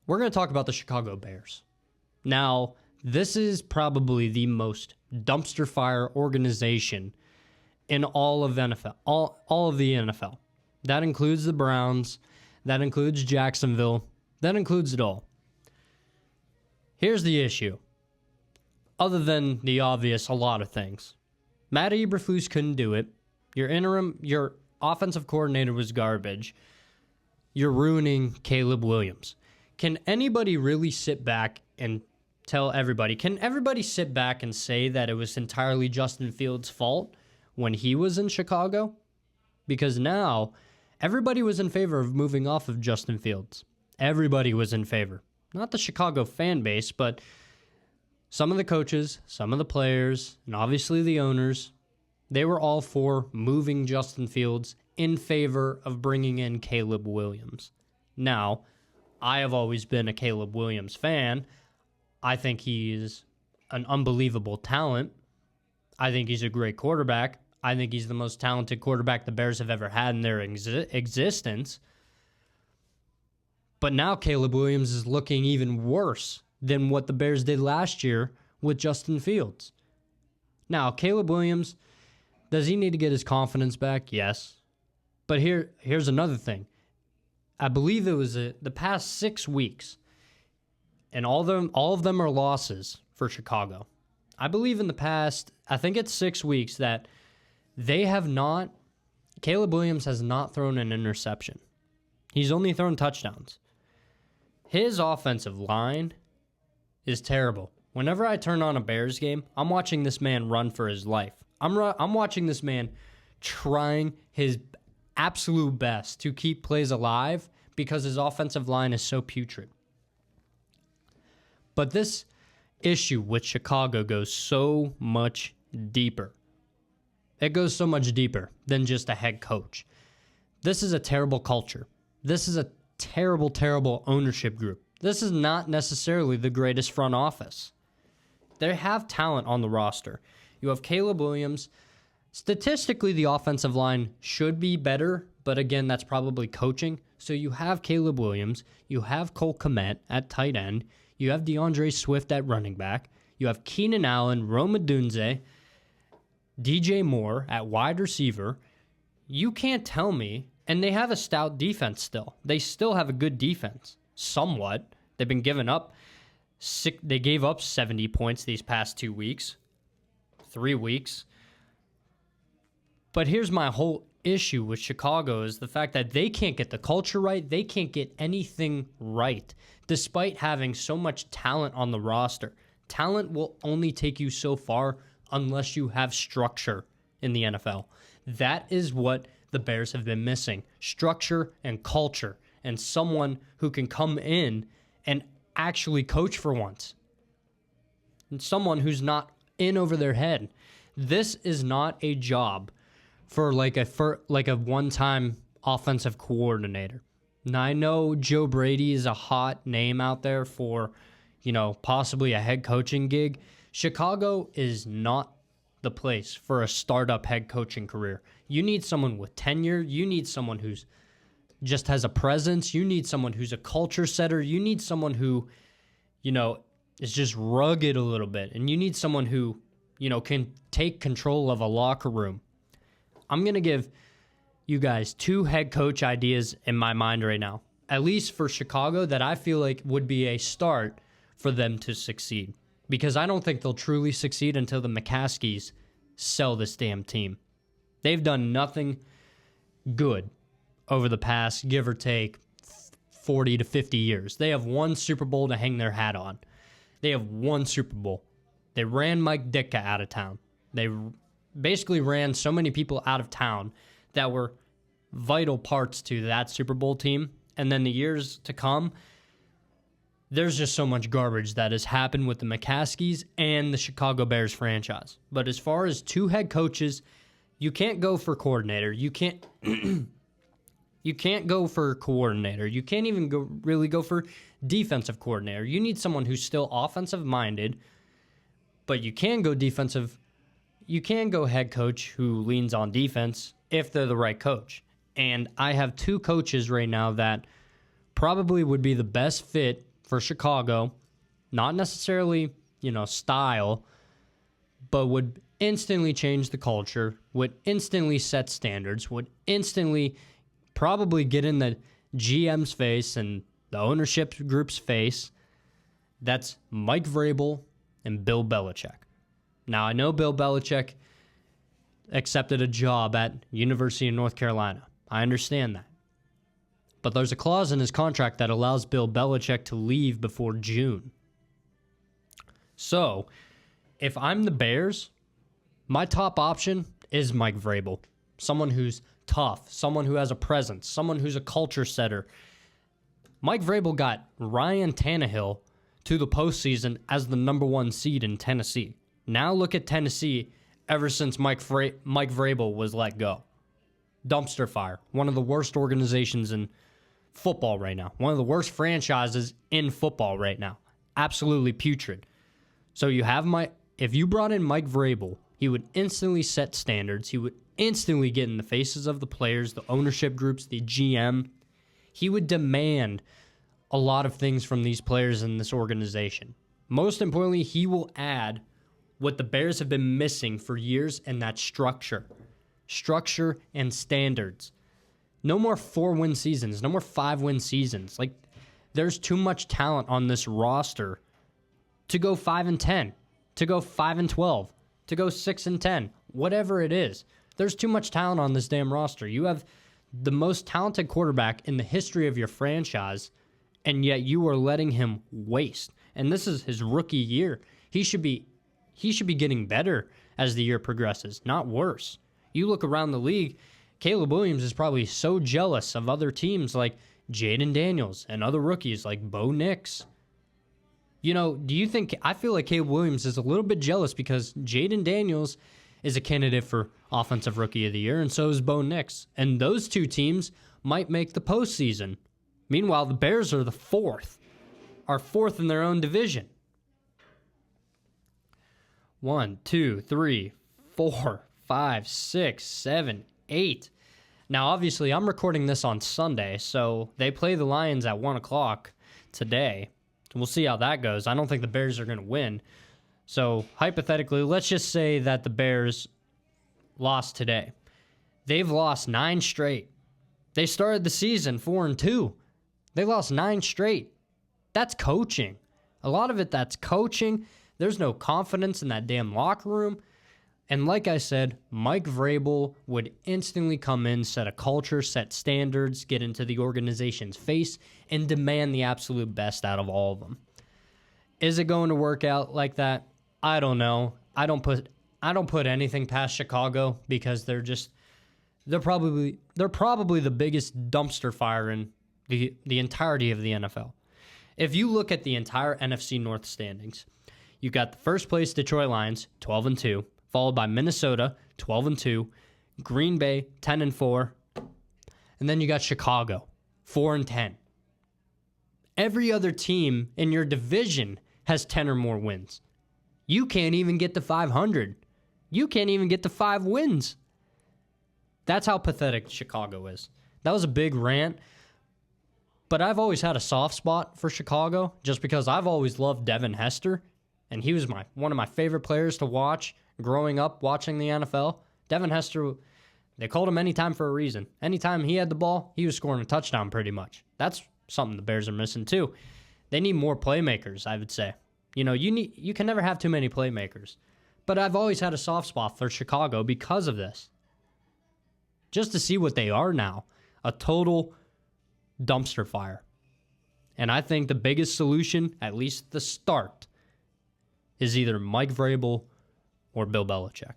we're going to talk about the Chicago Bears. Now, this is probably the most dumpster fire organization in all of NFL, all of the NFL. That includes the Browns. That includes Jacksonville. That includes it all. Here's the issue. Other than the obvious, a lot of things. Matt Eberflus couldn't do it. Your offensive coordinator was garbage. You're ruining Caleb Williams. Can anybody really sit back and tell everybody? Can everybody sit back and say that it was entirely Justin Fields' fault when he was in Chicago? Because now everybody was in favor of moving off of Justin Fields. Everybody was in favor. Not the Chicago fan base, but some of the coaches, some of the players, and obviously the owners, they were all for moving Justin Fields in favor of bringing in Caleb Williams. Now, I have always been a Caleb Williams fan. I think he's an unbelievable talent. I think he's a great quarterback. I think he's the most talented quarterback the Bears have ever had in their existence. But now Caleb Williams is looking even worse than what the Bears did last year with Justin Fields. Now, Caleb Williams, does he need to get his confidence back? Yes. But here's another thing. I believe it was the past 6 weeks, and all of them are losses for Chicago. I believe in the past, I think it's 6 weeks that Caleb Williams has not thrown an interception. He's only thrown touchdowns. His offensive line is terrible. Whenever I turn on a Bears game, I'm watching this man run for his life. I'm watching this man trying his absolute best to keep plays alive because his offensive line is so putrid. But this issue with Chicago goes so much deeper. It goes so much deeper than just a head coach. This is a terrible culture. This is a terrible, terrible ownership group. This is not necessarily the greatest front office. They have talent on the roster. You have Caleb Williams. Statistically, the offensive line should be better, but again, that's probably coaching. So you have Caleb Williams. You have Cole Kmet at tight end. You have DeAndre Swift at running back. You have Keenan Allen, Rome Odunze, DJ Moore at wide receiver. You can't tell me, and they have a stout defense still. They still have a good defense, somewhat. They've been giving up. They gave up 70 points these past 2 weeks, 3 weeks. But here's my whole issue with Chicago is the fact that they can't get the culture right. They can't get anything right, despite having so much talent on the roster. Talent will only take you so far unless you have structure in the NFL. That is what the Bears have been missing. Structure and culture, and someone who can come in and actually coach for once. And someone who's not in over their head. This is not a job for like a one-time offensive coordinator. Now, I know Joe Brady is a hot name out there for, possibly a head coaching gig. Chicago is not the place for a startup head coaching career. You need someone with tenure. You need someone who's just has a presence. You need someone who's a culture setter. You need someone who, is just rugged a little bit. And you need someone who, can take control of a locker room. I'm going to give you guys 2 head coach ideas in my mind right now, at least for Chicago, that I feel like would be a start for them to succeed. Because I don't think they'll truly succeed until the McCaskies sell this damn team. They've done nothing good over the past, give or take, 40 to 50 years. They have one Super Bowl to hang their hat on. They have one Super Bowl. They ran Mike Ditka out of town. They basically ran so many people out of town that were vital parts to that Super Bowl team. And then the years to come, there's just so much garbage that has happened with the McCaskies and the Chicago Bears franchise. But as far as 2 head coaches, you can't go for coordinator. You can't you can't go for coordinator. You can't even really go for defensive coordinator. You need someone who's still offensive minded, but you can go defensive. You can go head coach who leans on defense if they're the right coach. And I have 2 coaches right now that probably would be the best fit for Chicago, not necessarily, style, but would instantly change the culture, would instantly set standards, would instantly probably get in the GM's face and the ownership group's face. That's Mike Vrabel and Bill Belichick. Now, I know Bill Belichick accepted a job at University of North Carolina. I understand that. But there's a clause in his contract that allows Bill Belichick to leave before June. So, if I'm the Bears, my top option is Mike Vrabel. Someone who's tough, someone who has a presence, someone who's a culture setter. Mike Vrabel got Ryan Tannehill to the postseason as the number 1 seed in Tennessee. Now look at Tennessee ever since Mike Vrabel was let go. Dumpster fire. One of the worst organizations in football right now. One of the worst franchises in football right now. Absolutely putrid. So if you brought in Mike Vrabel, he would instantly set standards. He would instantly get in the faces of the players, the ownership groups, the GM. He would demand a lot of things from these players in this organization. Most importantly, he will add what the Bears have been missing for years, and that's structure. Structure and standards. No more 4-win seasons. No more 5-win seasons. There's too much talent on this roster to go 5-10, to go 5-12, to go 6-10, whatever it is. There's too much talent on this damn roster. You have the most talented quarterback in the history of your franchise, and yet you are letting him waste. And this is his rookie year. He should be getting better as the year progresses, not worse. You look around the league, Caleb Williams is probably so jealous of other teams like Jaden Daniels and other rookies like Bo Nix. I feel like Caleb Williams is a little bit jealous because Jaden Daniels is a candidate for Offensive Rookie of the Year, and so is Bo Nix. And those two teams might make the postseason. Meanwhile, the Bears are fourth in their own division. 1, 2, 3, 4, 5, 6, 7, 8. Now, obviously, I'm recording this on Sunday, so they play the Lions at 1 o'clock today. We'll see how that goes. I don't think the Bears are going to win. So, hypothetically, let's just say that the Bears lost today. They've lost 9 straight. They started the season 4-2. They lost 9 straight. That's coaching. A lot of it, that's coaching. There's no confidence in that damn locker room. And like I said, Mike Vrabel would instantly come in, set a culture, set standards, get into the organization's face, and demand the absolute best out of all of them. Is it going to work out like that? I don't know. I don't put anything past Chicago because they're probably the biggest dumpster fire in the entirety of the NFL. If you look at the entire NFC North standings, you got the first place Detroit Lions, 12-2, followed by Minnesota, 12-2, Green Bay, 10-4, and then you got Chicago, 4-10. Every other team in your division has 10 or more wins. You can't even get to 500. You can't even get to 5 wins. That's how pathetic Chicago is. That was a big rant, but I've always had a soft spot for Chicago just because I've always loved Devin Hester, and he was one of my favorite players to watch growing up watching the NFL. Devin Hester, they called him anytime for a reason. Anytime he had the ball, he was scoring a touchdown pretty much. That's something the Bears are missing too. They need more playmakers, I would say. You can never have too many playmakers. But I've always had a soft spot for Chicago because of this. Just to see what they are now, a total dumpster fire. And I think the biggest solution, at least the start, is either Mike Vrabel or Bill Belichick.